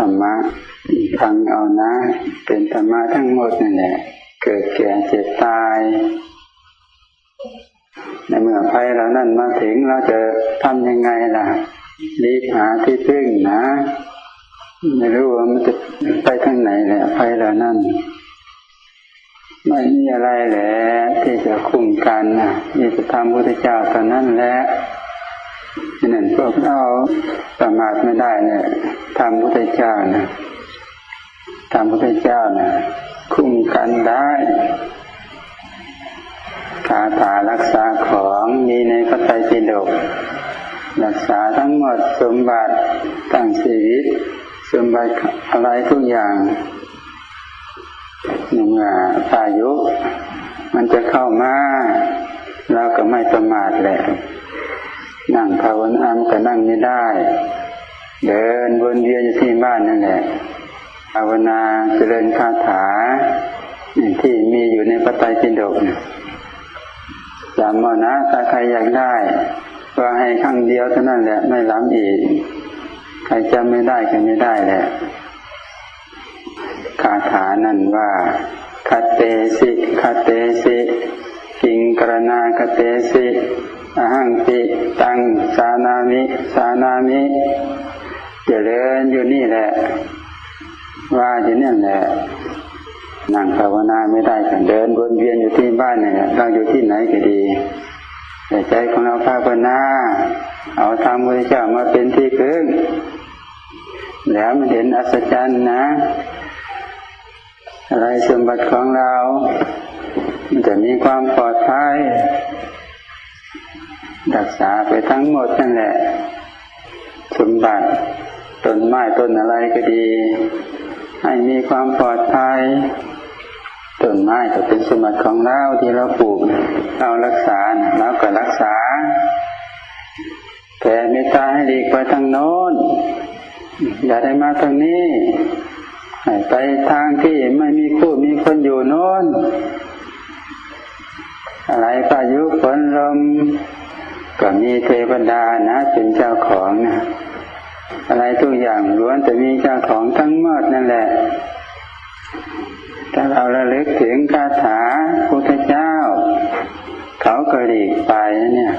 รรมะฟังเอานะเป็นธรรมะทั้งหมดนั่นแหละเกิดแก่เจ็บตายในเมื่อภัยเหล่านั้นมาถึงเราจะทำยังไงล่ะรีบหาที่พึ่งนะไม่รู้ว่ามันจะไปทางไหนแหละภัยเหล่านั้นไม่มีอะไรแหละที่จะคุ้มกันนะมีพระธรรมพุทธเจ้าเท่านั้นแหละฉะนั้นพวกเราประมาทไม่ได้เนี่ยธรรมพุทธเจ้านะธรรมพุทธเจ้านะคุ้มกันได้คาถารักษาของมีในพระไตรปิฎกรักษาทั้งหมดสมบัติตั้งชีวิตสมบัติอะไรทุกอย่างเมื่อพายุมันจะเข้ามาเราก็ไม่ประมาทแหละนั่งภาวนาก็นั่งไม่ได้เดินวนเวียนอยู่ที่บ้านนั่นแหละภาวนาเจริญคาถาที่มีอยู่ในพระไตรปิฎกจำเอานะถ้าใครอยากได้ก็ให้ครั้งเดียวเท่านั้นแหละไม่ล้ำอีกใครจำไม่ได้ก็ไม่ได้แหละคาถานั้นว่าคเตสิคเตสิกิงกรณาคเตสิอหังปิตังสานามิสานามิเจริญอยู่นี่แหละว่าอยู่นี่แหละนั่งภาวนาไม่ได้ก็เดินวนเวียนอยู่ที่บ้านเนี่ยเราอยู่ที่ไหนก็ดีแต่ใจของเราภาวนาเอาธรรมพุทธเจ้ามาเป็นที่พึ่งแล้วมันเห็นอัศจรรย์นะอะไรสมบัติของเรามันจะมีความปลอดภัยรักษาไปทั้งหมดนั่นแหละสมบัติต้นไม้ต้นอะไรก็ดีให้มีความปลอดภัยต้นไม้ก็เป็นสมบัติของเราที่เราปลูกเรารักษาเราก็รักษาแต่เมตตาให้หลีกไปทางโน้นอย่าได้มาทางนี้ให้ไปทางที่ไม่มีคู่มีคนอยู่โน้นอะไรพายุฝนลมก็มีเทวดานะเป็นเจ้าของนะอะไรทุกอย่างล้วนแต่มีเจ้าของทั้งหมดนั่นแหละถ้าเราระลึกถึงคาถาพุทธเจ้าเขาก็หลีกไปเนี่ย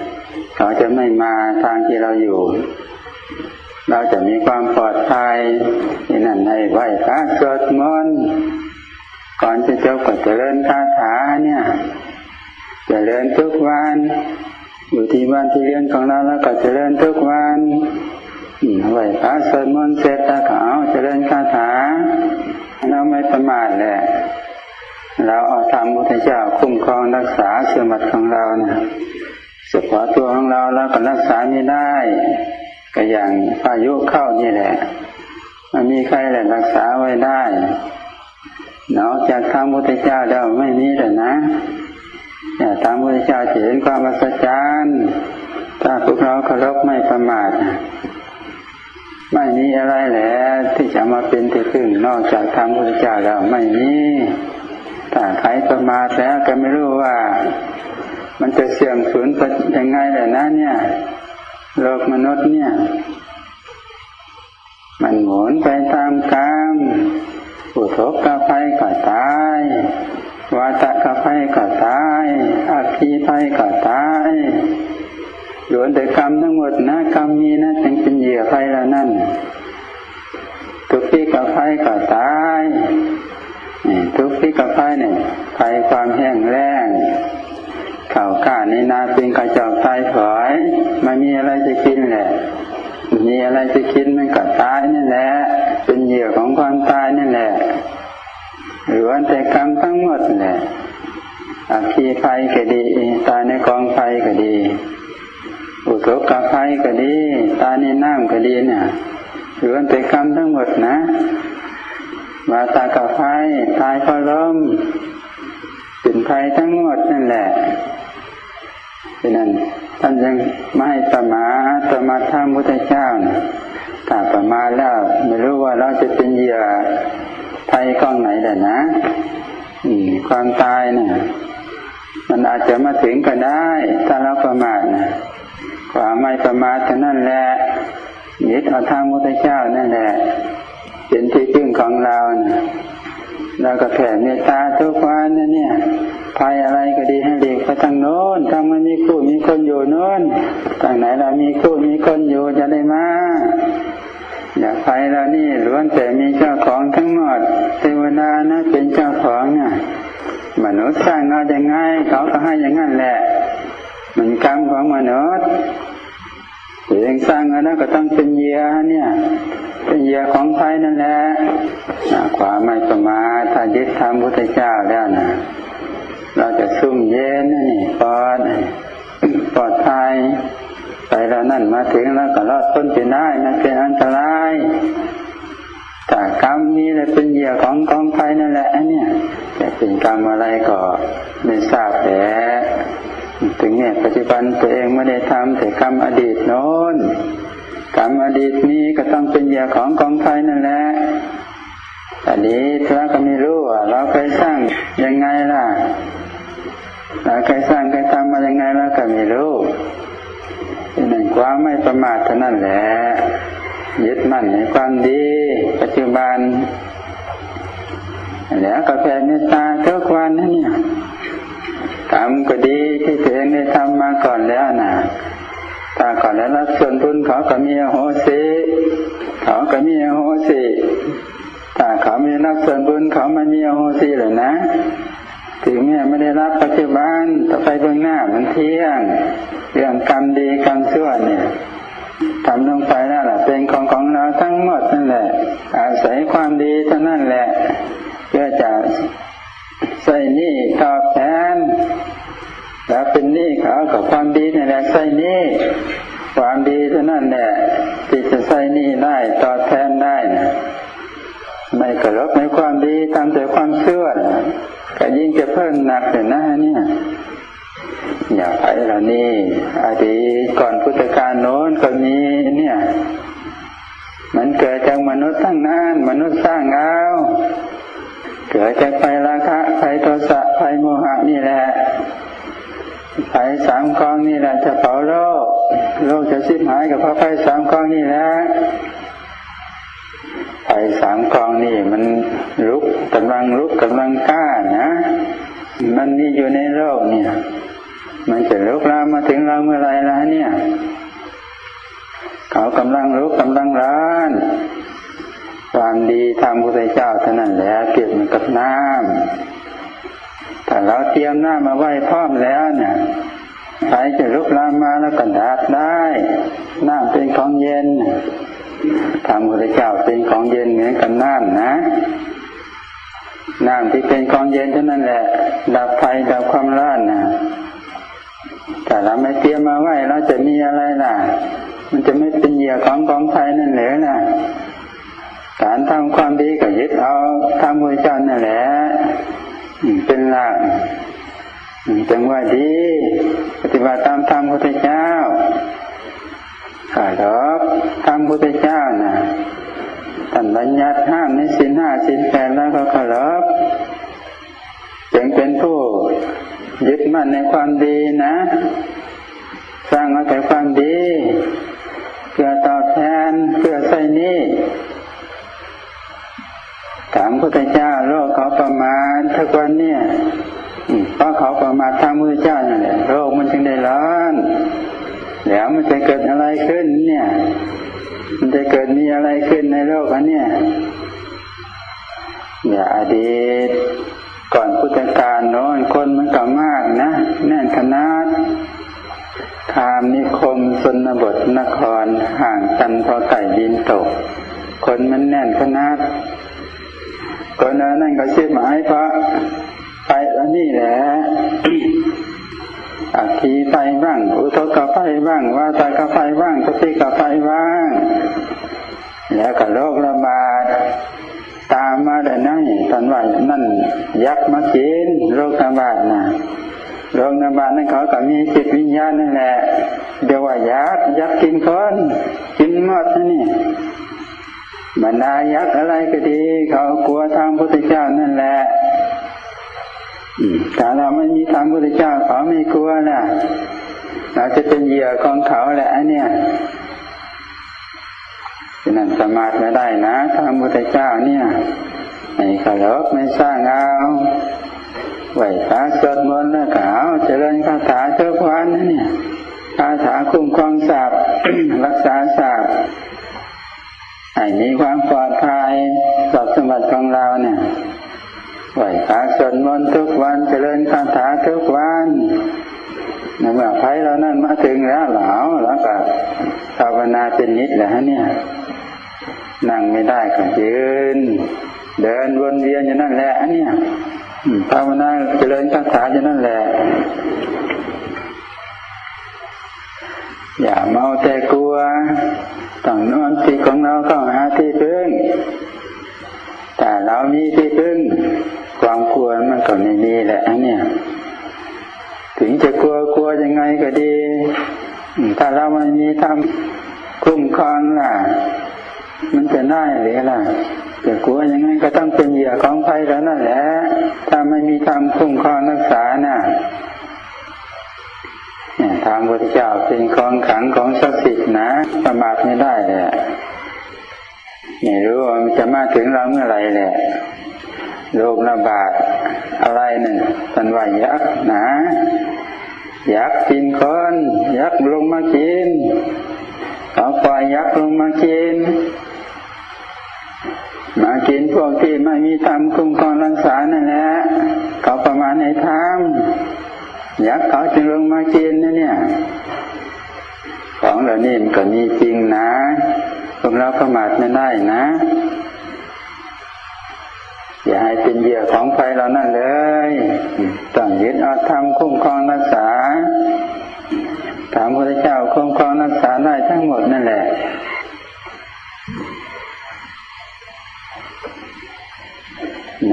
เขาจะไม่มาทางที่เราอยู่เราจะมีความปลอดภัยที่นั่นให้ไหว้พระสวดมนต์ก่อนจะจบก็เจริญคาถาเนี่ยเจริญทุกวันอยู่ที่บ้านที่เรียนของเราแล้วก็เจริญทุกวันไหว้พระสวดมนต์เสร็จแล้วก็เอาเจริญคาถาเราไม่ประมาทแหละเราเอาธรรมพุทธเจ้าคุ้มครองรักษาสมบัติของเรานะเฉพาะตัวของเราเราก็รักษาไม่ได้ก็อย่างพายุเข้านี่แหละมันมีใครแหละรักษาไว้ได้นอกจากธรรมพุทธเจ้าแล้วไม่มีเลยนะแต่ธรรมพุทธเจ้าจะเห็นความอัศจรรย์ถ้าพวกเราเคารพไม่ประมาทไม่มีอะไรแหละที่จะมาเป็นที่พึ่งนอกจากธรรมพุทธเจ้าแล้วไม่มีถ้าใครประมาทแล้วก็ไม่รู้ว่ามันจะเสื่อมสูญไปยังไงแหละนะเนี่ยโลกมนุษย์เนี่ยมันหมุนไปตามกรรมอุทกภัยก็ตายวาตกภัยก็ตายอัคคีภัยก็ตายล้วนแต่กรรมทั้งหมดนะกรรมมีนะจึงเป็นเหยื่อภัยเหล่านั้นทุกข์ที่กับภัยก็ตายทุกข์ที่กับภัยเนี่ยภัยความแห้งแล้งข้าวกล้าในนาเป็นกระจอกตายถอยไม่มีอะไรจะกินแหละมีอะไรจะกินมันก็ตายนั่นแหละเป็นเหยื่อของความตายนั่นแหละล้วนแต่กรรมทั้งหมดแหละอัคคีภัยก็ดีตายในกองไฟก็ดีอุทกภัยก็ดีตายในน้ำก็ดีเนี่ยล้วนแต่กรรมทั้งหมดนะวาตกภัยตายเพราะลมเป็นภัยทั้งหมดนั่นแหละฉะนั้นท่านยังไม่ให้ประมาทธรรมพุทธเจ้าถ้าประมาทแล้วไม่รู้ว่าเราจะเป็นเหยื่อภัยข้องไหนแหละนะความตายเนี่ยมันอาจจะมาถึงก็ได้ถ้าเราประมาทนะความไม่ประมาทเท่านั้นแหละยึดเอาธรรมพุทธเจ้านั่นแหละเป็น ของเรานะเราก็แผ่เมตตาทุกวันนะเนี่ยภัยอะไรก็ดีให้หลีกไปทางโน้นทางมันมีคู่มีคนอยู่โน้นทางไหนเรามีคู่มีคนอยู่จะได้มาอย่าภัยเรานี่ล้วนแต่มีเจ้าของทั้งหมดเทวดานะเป็นเจ้าของน่ะมนุษย์สร้างเราอย่างไงเขาก็ให้อย่างนั้นแหละมันกรรมของมนุษย์ตัวเองสร้างอะไรก็ต้องเป็นเหยื่อเนี่ยเป็นเหยื่อของภัยนั่นแหละความไม่ประมาทถ้ายึดธรรมพุทธเจ้าแล้วนะเราจะซุ่มเย็นนี่ปลอดภัยไปแล้วนั่นมาถึงแล้วก็รอดพ้นไปได้ไม่เป็นอันตรายแต่กรรมนี้แหละเป็นเหยื่อของกองภัยนั่นแหละเนี่ยแต่เป็นกรรมอะไรก็ไม่ทราบแหละถึงเนี่ยปัจจุบันตัวเองไม่ได้ทำแต่กรรมอดีตโน้นกรรมอดีตนี้ก็ต้องเป็นเหยื่อของกองภัยนั่นแหละอันนี้เราก็ไม่รู้ว่าเราเคยสร้างยังไงล่ะเราเคยสร้างเคยทำมายังไงเราก็ไม่รู้นั่นความไม่ประมาทเท่านั้นแหละยึดมั่นในความดีปัจจุบันแล้วก็แผ่เมตตาทุกวันนะเนี่ยทำก็ดีที่ตัวเองได้ทำมาก่อนแล้วนะถ้าก่อนแล้วรับส่วนบุญเขาก็มีอโหสิเขาก็มีอโหสิถ้าเขาไม่รับส่วนบุญเขาไม่มีอโหสิเลยนะถึงแม้ไม่ได้รับปัจจุบันต่อไปเบื้องหน้ามันเที่ยงเรื่องกรรมดีกรรมชั่วเนี่ยทำลงไปนั่นแหละเป็นของเราทั้งหมดนั่นแหละอาศัยความดีเท่านั้นแหละเพื่อจะใส่หนี้ตอบแทนแล้วเป็นหนี้เขากับความดีนี่แหละใส่หนี้ความดีเท่านั้นแหละที่จะใส่หนี้ได้ตอบแทนได้นะไม่กระลบในความดีทำแต่ความชั่วก็ยิ่งจะเพิ่มหนักเลยนะเนี่ยอย่าไปแล้วนี่อดีตก่อนพุทธกาลโน้นก็มีเนี่ยมันเกิดจากมนุษย์ทั้งนั้นมนุษย์สร้างเอาเกิดจากไฟราคะไฟโทสะไฟโมหะนี่แหละไฟสามกองนี่แหละจะเผาโลกจะสิ้นหายกับเพราะไฟสามกองนี่แหละไฟสามกองนี่มันกำลังกล้านะมันมีอยู่ในโลกเนี่ยมันจะลุกลามมาถึงเราเมื่อไรล่ะเนี่ยเขากำลังร้อนความดีทำพุทธเจ้าเท่านั้นแหละเปรียบเหมือนกับน้ำถ้าเราเตรียมน้ำมาไว้พร้อมแล้วเนี่ยไฟจะลุกลามมาแล้วก็ดับได้น้ำเป็นของเย็นทำพุทธเจ้าเป็นของเย็นเหมือนกับน้ำนะน้ำที่เป็นของเย็นเท่านั้นแหละดับไฟดับความร้อนนะแต่เราไม่เตรียมมาไว้เราจะมีอะไรล่ะมันจะไม่เป็นเหยื่อของกองไฟนั่นเหรอนะการทำความดีก็ยึดเอาทำบุญเจ้านั่นแหละเป็นหลักจังว่าดีปฏิบัติตามธรรมพุทธเจ้าขารพธรรมพุทธเจ้านะท่านบัญญัติห้ามในศีล 5 ศีล 8แล้วก็ขารพจึงเป็นผู้ยึดมั่นในความดีนะสร้างมาแต่ความดีเพื่อตอบแทนเพื่อใช้หนี้ถามพุทธเจ้าโลกเขาประมาททุกวันเนี่ยเพราะเขาประมาททางพุทธเจ้านั่นแหละโลกมันจึงได้ร้อนแล้วมันจะเกิดอะไรขึ้นเนี่ยมันจะเกิดมีอะไรขึ้นในโลกอันเนี้ยอย่าอดีตก่อนพุทธกาลโน้นคนมันก็มากนะแน่นขนาดคามนิคมชนบทนครห่างกันพอไก่บินตกคนมันแน่นขนาดคนนั้นก็ชื่อหมายเพราะไปแล้วนี่แหละอัคคีไฟบ้างอุทกไฟบ้างวาตากไฟบ้างปฏิกไฟบ้างแล้วก็โรคระบาดตามมาได้นั่นตอนว่านั่นยักษ์มากินโรคระบาดนะโรคระบาดนั่นเขาก็มีจิตวิญญาณนั่นแหละเดี๋ยวว่ายักษ์กินคนกินหมดนี่บรรดายักษ์อะไรก็ดีเขากลัวทางพุทธเจ้านั่นแหละถ้าเราไม่มีธรรมพุทธเจ้าเขาไม่กลัวนะเราจะเป็นเหยื่อของเขาแหละเนี่ยฉะนั้นสมาทไม่ได้นะธรรมพุทธเจ้าเนี่ย ลบไม่สร้างเอาไหวพระสวดมนต์แล้วก็เอาเจริญคาถาทุกวันเนี่ยคาถาคุ้มครองทรัพย์ รักษาทรัพย์ให้มีความปลอดภัยทรัพย์สมบัติของเราเนี่ยไหวพระสวดมนต์ทุกวันเจริญคาถาทุกวันเมื่อภัยเรานั้นมาถึงแล้วแล้วก็ภาวนาเป็นนิดแหละเนี่ยนั่งไม่ได้ก็ยืนเดินวนเวียนอยู่นั่นแหละเนี่ยภาวนาเจริญคาถาอยู่นั่นแหละอย่าเมาแต่กลัวต้องน้อมจิตของเราเข้าหาที่พึ่งแต่เรามีที่พึ่งความกลัวมันก็ไม่มีแหละเนี่ยถึงจะกลัวยังไงก็ดีถ้าเราไม่มีธรรมคุ้มครองล่ะมันจะได้หรือล่ะจะกลัวยังไงก็ต้องเป็นเหยื่อของภัยแล้วนั่นแหละถ้าไม่มีธรรมคุ้มครองรักษาน่ะทางพระพุทธเจ้าเป็นของขลังของศักดิ์สิทธิ์นะประมาทไม่ได้แหละไม่รู้ว่ามันจะมาถึงเราเมื่อไหร่แหละโรคระบาดอะไรนั่นท่านว่ายักษ์นะยักษ์กินคนยักษ์ลงมากินเอาปล่อยยักษ์ลงมากินพวกที่ไม่มีธรรมคุ้มครองรักษานั่นแหละเขาประมาณในธรรมยักษ์เขาจึงลงมากินเนี่ยของเหล่านี้มันก็มีจริงนะพวกเราประมาทไม่ได้นะอย่าให้เป็นเหยื่อของภัยเหล่านั้นเลยต้องยึดเอาธรรมคุ้มครองรักษาถามพระพุทธเจ้าคุ้มครองรักษาได้ทั้งหมดนั่นแหละ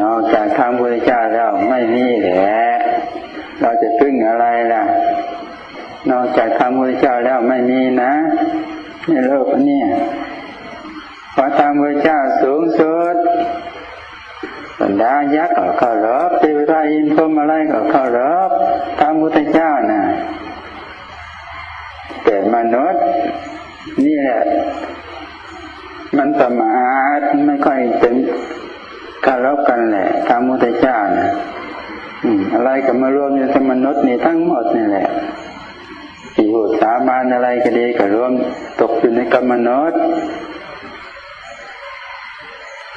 นอกจากธรรมพระพุทธเจ้าแล้วไม่มีแหละเราจะพึ่งอะไรล่ะนอกจากธรรมพระพุทธเจ้าแล้วไม่มีนะในโลกนี้เพราะธรรมพระพุทธเจ้าสูงสุดบรรดายักษ์ก็เคารพเทวดาอินทร์พรหมอะไรก็เคารพธรรมพระพุทธเจ้าน่ะแต่มนุษย์นี่แหละมันประมาทไม่ค่อยเป็นเคารพกันแหละธรรมพระพุทธเจ้าน่ะอะไรก็มารวมอยู่ในมนุษย์นี่ทั้งหมดนี่แหละที่พูดสามัญอะไรก็ดีก็รวมตกอยู่ในกรรมมนุษย์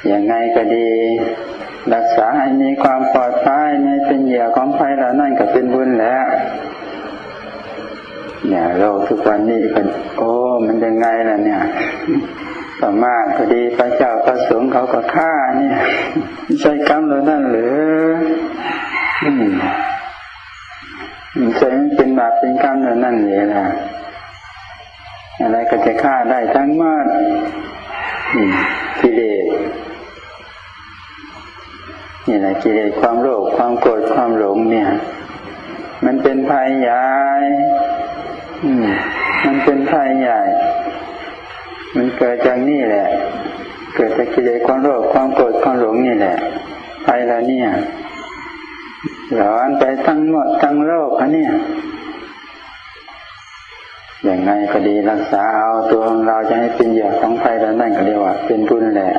อย่างไงก็ดีรักษาให้มีความปลอดภัยไม่เป็นเหยื่อของภัยเหล่านั้นก็เป็นบุญแล้วเนี่ยโลกทุกวันนี้ก็มันยังไงล่ะเนี่ยต่อมาก็ดีพระเจ้าพระสงฆ์เขาก็ฆ่าเนี่ยใช่กรรมเหล่านั้นหรือใช่เป็นบาปเป็นกรรมเหล่านั้นเลยล่ะอะไรก็จะฆ่าได้ทั้งหมดกิเลสนี่แหละกิเลสความโลภความโกรธความหลงเนี่ยมันเป็นภัยใหญ่มันเป็นภัยใหญ่มันเกิดจากนี่แหละเกิดจากกิเลสความโลภความโกรธความหลงนี่แหละภัยแล้วเนี่ยร้อนไปทั้งหมดทั้งโลกเนี่ยอย่างไงก็ดีรักษาเอาตัวของเราจะให้เป็นเหยื่อของภัยแล้วนั่นก็เรียกว่าเป็นบุญแหละ